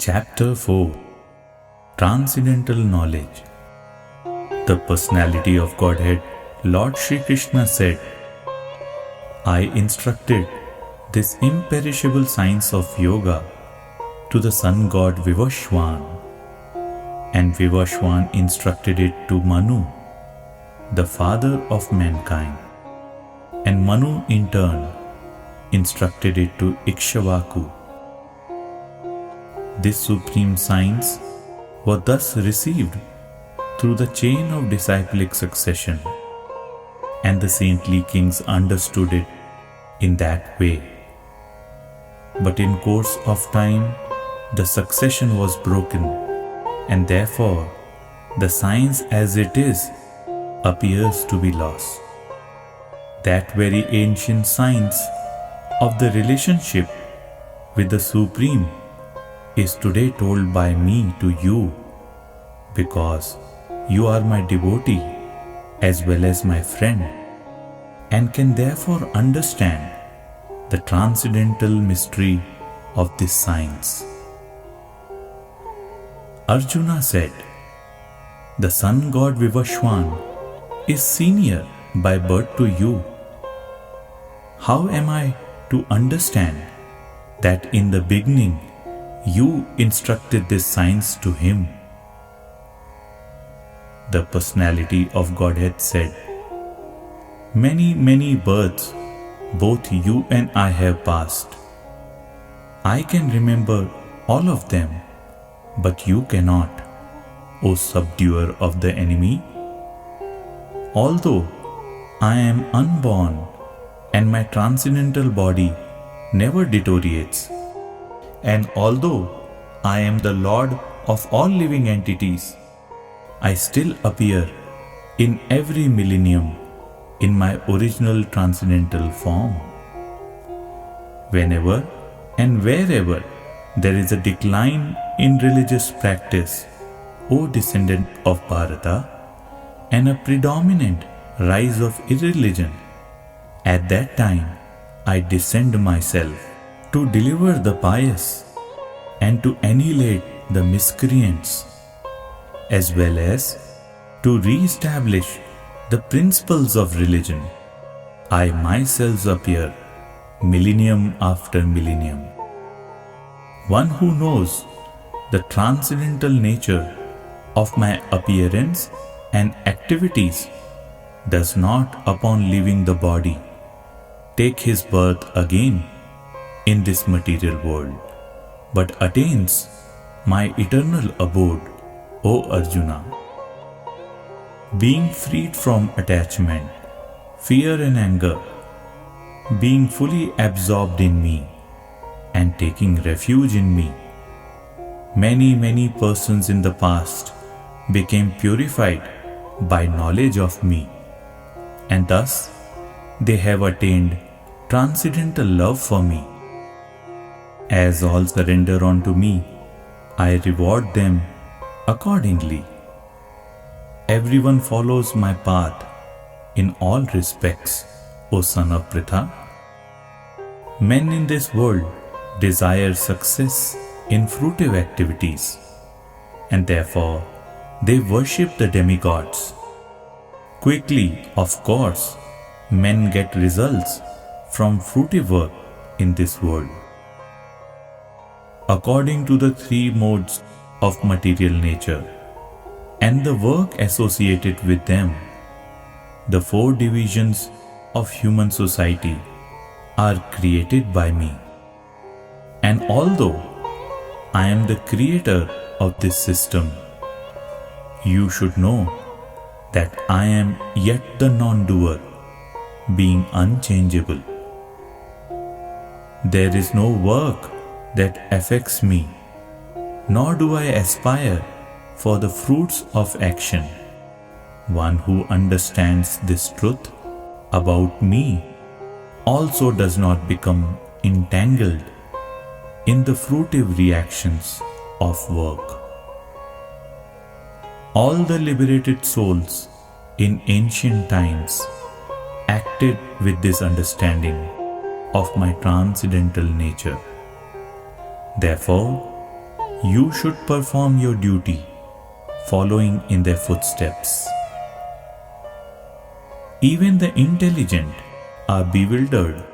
Chapter 4 Transcendental Knowledge. The Personality of Godhead, Lord Shri Krishna said, I instructed this imperishable science of yoga to the sun god Vivaswan, and Vivaswan instructed it to Manu, the father of mankind, and Manu in turn instructed it to Ikshvaku. This supreme science was thus received through the chain of disciplic succession, and the saintly kings understood it in that way. But in course of time, the succession was broken, and therefore the science as it is appears to be lost. That very ancient science of the relationship with the Supreme is today told by me to you, because you are my devotee as well as my friend, and can therefore understand the transcendental mystery of this science. Arjuna said, the sun god Vivaswan is senior by birth to you. How am I to understand that in the beginning you instructed this science to him? The Personality of Godhead said, many births both you and I have passed. I can remember all of them, but you cannot, O subduer of the enemy. Although I am unborn and my transcendental body never deteriorates, and although I am the Lord of all living entities, I still appear in every millennium in my original transcendental form. Whenever and wherever there is a decline in religious practice, O descendant of Bharata, and a predominant rise of irreligion, at that time I descend myself to deliver the pious and to annihilate the miscreants, as well as to re-establish the principles of religion. I myself appear millennium after millennium. One who knows the transcendental nature of my appearance and activities does not, upon leaving the body, take his birth again in this material world, but attains my eternal abode, O Arjuna. Being freed from attachment, fear and anger, being fully absorbed in me and taking refuge in me, many persons in the past became purified by knowledge of me, and thus they have attained transcendental love for me. As all surrender unto me, I reward them accordingly. Everyone follows my path in all respects, O son of Pritha. Men in this world desire success in fruitive activities, and therefore they worship the demigods. Quickly, of course, men get results from fruitive work in this world. According to the three modes of material nature and the work associated with them, the four divisions of human society are created by me. And although I am the creator of this system, you should know that I am yet the non-doer, being unchangeable. There is no work that affects me, nor do I aspire for the fruits of action. One who understands this truth about me also does not become entangled in the fruitive reactions of work. All the liberated souls in ancient times acted with this understanding of my transcendental nature. Therefore, you should perform your duty, following in their footsteps. Even the intelligent are bewildered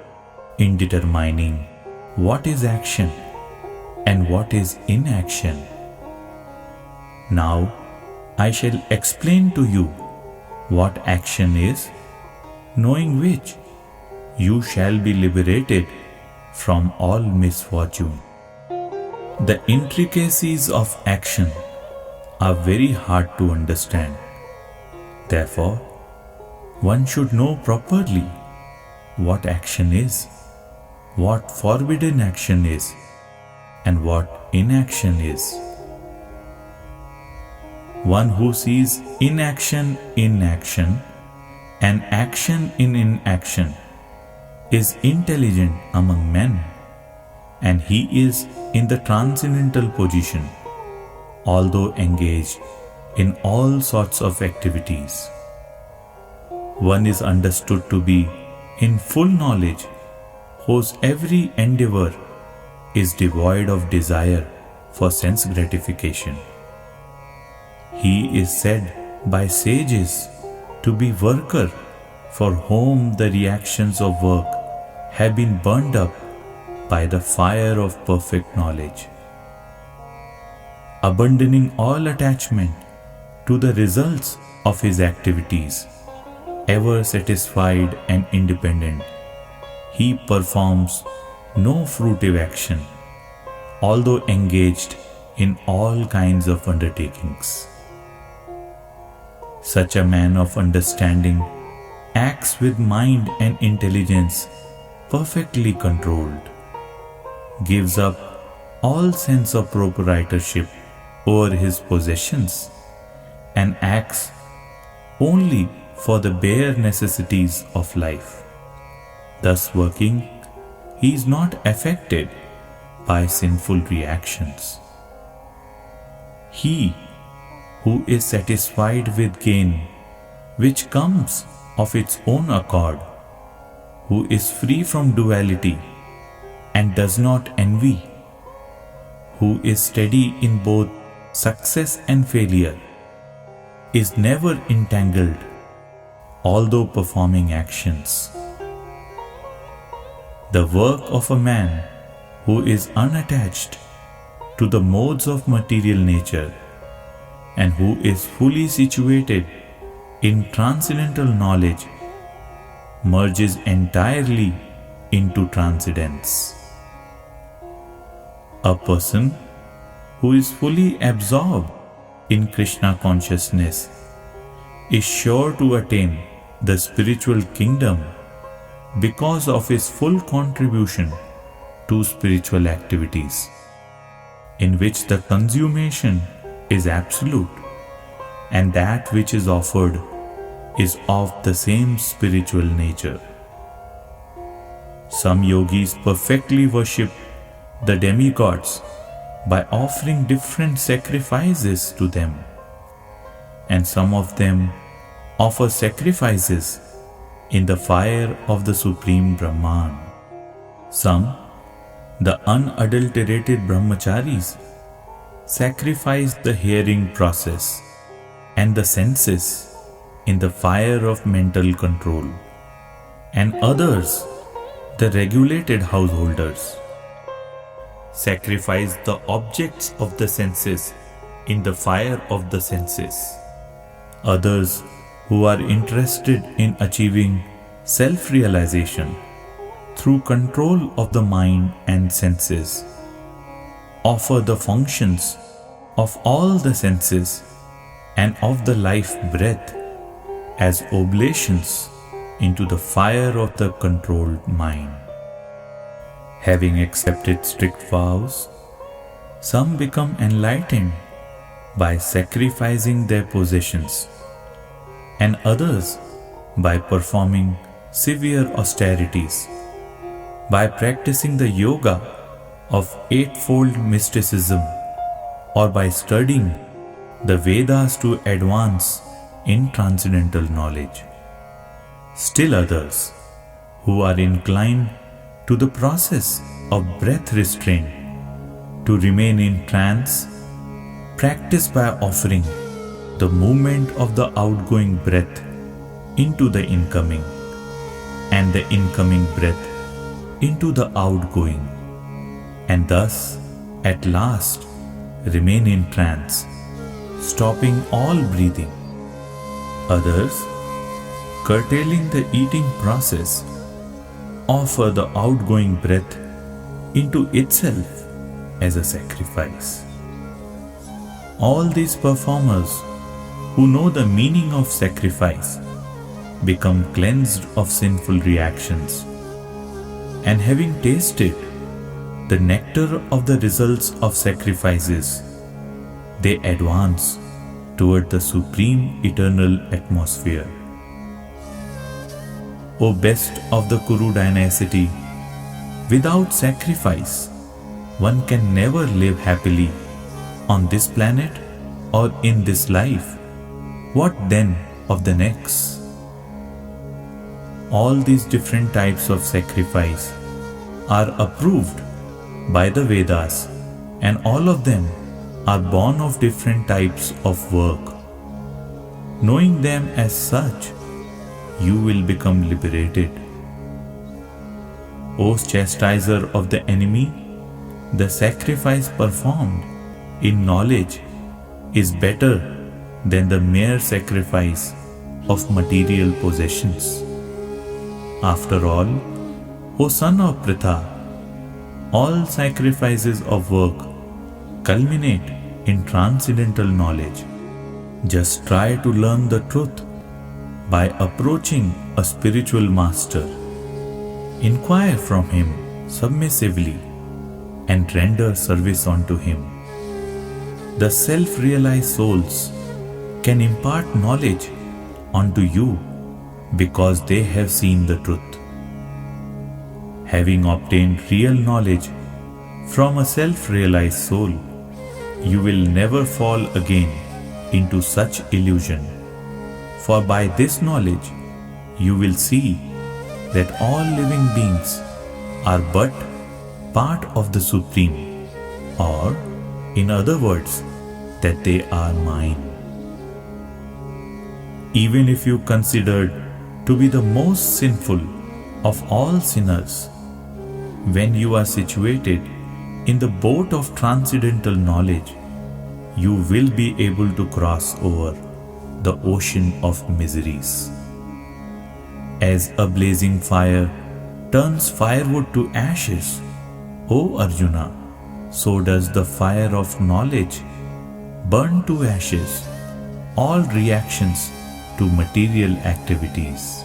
in determining what is action and what is inaction. Now, I shall explain to you what action is, knowing which you shall be liberated from all misfortune. The intricacies of action are very hard to understand. Therefore, one should know properly what action is, what forbidden action is, and what inaction is. One who sees inaction in action and action in inaction is intelligent among men, and he is in the transcendental position, although engaged in all sorts of activities. One is understood to be in full knowledge, whose every endeavor is devoid of desire for sense gratification. He is said by sages to be worker for whom the reactions of work have been burned up by the fire of perfect knowledge. Abandoning all attachment to the results of his activities, ever satisfied and independent, he performs no fruitive action, although engaged in all kinds of undertakings. Such a man of understanding acts with mind and intelligence perfectly controlled, gives up all sense of proprietorship over his possessions, and acts only for the bare necessities of life. Thus working, he is not affected by sinful reactions. He who is satisfied with gain which comes of its own accord, who is free from duality and does not envy, who is steady in both success and failure, is never entangled, although performing actions. The work of a man who is unattached to the modes of material nature and who is fully situated in transcendental knowledge merges entirely into transcendence. A person who is fully absorbed in Krishna consciousness is sure to attain the spiritual kingdom because of his full contribution to spiritual activities, in which the consummation is absolute, and that which is offered is of the same spiritual nature. Some yogis perfectly worship the demigods by offering different sacrifices to them, and some of them offer sacrifices in the fire of the Supreme Brahman. Some, the unadulterated brahmacharis, sacrifice the hearing process and the senses in the fire of mental control, and others, the regulated householders, sacrifice the objects of the senses in the fire of the senses. Others, who are interested in achieving self-realization through control of the mind and senses, offer the functions of all the senses and of the life breath as oblations into the fire of the controlled mind. Having accepted strict vows, some become enlightened by sacrificing their possessions, and others by performing severe austerities, by practicing the yoga of eightfold mysticism, or by studying the Vedas to advance in transcendental knowledge. Still others, who are inclined to the process of breath restraint, To remain in trance, practice by offering the movement of the outgoing breath into the incoming and the incoming breath into the outgoing, and thus at last remain in trance, stopping all breathing. Others, curtailing the eating process, offer the outgoing breath into itself as a sacrifice. All these performers who know the meaning of sacrifice become cleansed of sinful reactions, and having tasted the nectar of the results of sacrifices, they advance toward the supreme eternal atmosphere. O best of the Kuru dynasty, without sacrifice, one can never live happily on this planet or in this life. What then of the next? All these different types of sacrifice are approved by the Vedas, and all of them are born of different types of work. Knowing them as such, you will become liberated. O chastiser of the enemy, the sacrifice performed in knowledge is better than the mere sacrifice of material possessions. After all, O son of Pritha, all sacrifices of work culminate in transcendental knowledge. Just try to learn the truth by approaching a spiritual master. Inquire from him submissively and render service unto him. The self-realized souls can impart knowledge unto you because they have seen the truth. Having obtained real knowledge from a self-realized soul, you will never fall again into such illusion. For by this knowledge, you will see that all living beings are but part of the Supreme, or, in other words, that they are mine. Even if you considered to be the most sinful of all sinners, when you are situated in the boat of transcendental knowledge, you will be able to cross over the ocean of miseries. As a blazing fire turns firewood to ashes, O Arjuna, so does the fire of knowledge burn to ashes all reactions to material activities.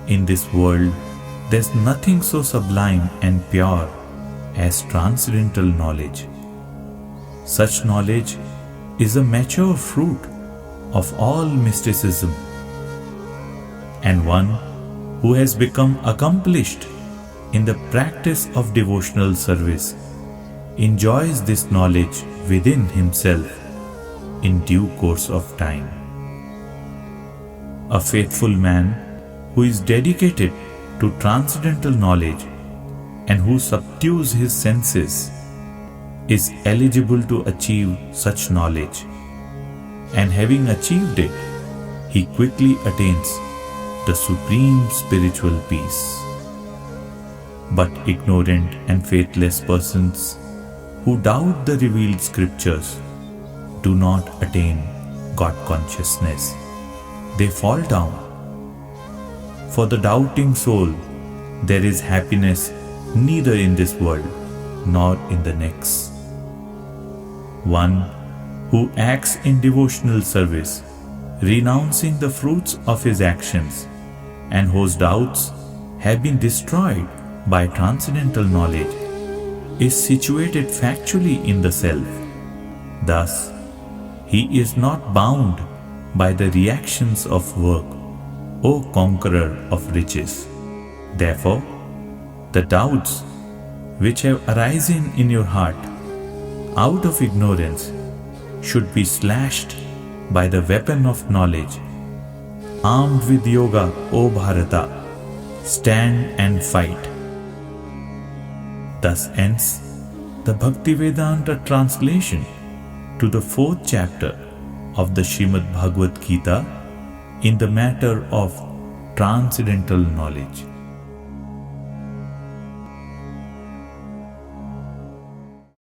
In this world, there's nothing so sublime and pure as transcendental knowledge. Such knowledge is a mature fruit of all mysticism, and one who has become accomplished in the practice of devotional service enjoys this knowledge within himself in due course of time. A faithful man who is dedicated to transcendental knowledge and who subdues his senses is eligible to achieve such knowledge, and having achieved it, he quickly attains the supreme spiritual peace. But ignorant and faithless persons who doubt the revealed scriptures do not attain God consciousness. They fall down. For the doubting soul, there is happiness neither in this world nor in the next. One who acts in devotional service, renouncing the fruits of his actions, and whose doubts have been destroyed by transcendental knowledge, is situated factually in the self. Thus, he is not bound by the reactions of work, O conqueror of riches. Therefore, the doubts which have arisen in your heart out of ignorance should be slashed by the weapon of knowledge. Armed with yoga, O Bharata, stand and fight. Thus ends the Bhaktivedanta translation to the 4th chapter of the Srimad Bhagavad Gita in the matter of transcendental knowledge.